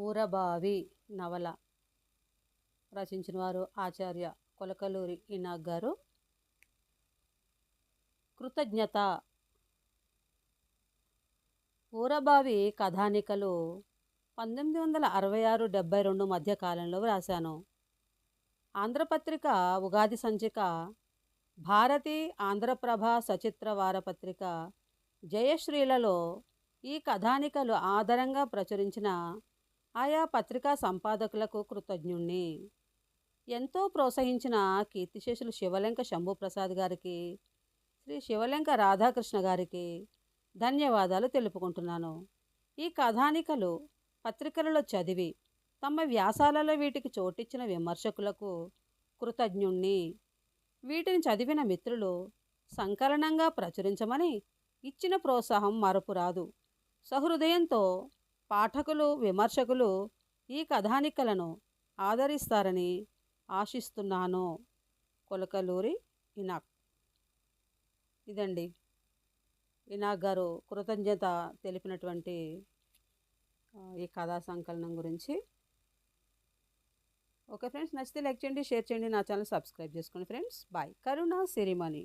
ఊరబావి నవల రచించిన వారు ఆచార్య కొలకలూరి ఇనాక్ గారు. కృతజ్ఞత. ఊరబావి కథానికలు 1966-72 మధ్య కాలంలో వ్రాశాను. ఆంధ్రపత్రిక ఉగాది సంచిక, భారతి, ఆంధ్రప్రభ, సచిత్ర వారపత్రిక, జయశ్రీలలో ఈ కథానికలు ఆధారంగా ప్రచురించిన ఆయా పత్రికా సంపాదకులకు కృతజ్ఞుణ్ణి. ఎంతో ప్రోత్సహించిన కీర్తిశేషులు శివలెంక శంభుప్రసాద్ గారికి, శ్రీ శివలెంక రాధాకృష్ణ గారికి ధన్యవాదాలు తెలుపుకుంటున్నాను. ఈ కథానికలు పత్రికలలో చదివి తమ వ్యాసాలలో వీటికి చోటిచ్చిన విమర్శకులకు కృతజ్ఞుణ్ణి. వీటిని చదివిన మిత్రులు సంకలనంగా ప్రచురించమని ఇచ్చిన ప్రోత్సాహం మరపురాదు. సహృదయంతో పాఠకులు, విమర్శకులు ఈ కథానికలను ఆదరిస్తారని ఆశిస్తున్నాను. కొలకలూరి ఇనాక్. ఇదండి ఇనాక్ గారు కృతజ్ఞత తెలిపినటువంటి ఈ కథా సంకలనం గురించి. ఓకే ఫ్రెండ్స్, నచ్చితే లైక్ చేయండి, షేర్ చేయండి, నా ఛానల్ సబ్స్క్రైబ్ చేసుకోండి ఫ్రెండ్స్. బాయ్. కరుణ సిరిమణి.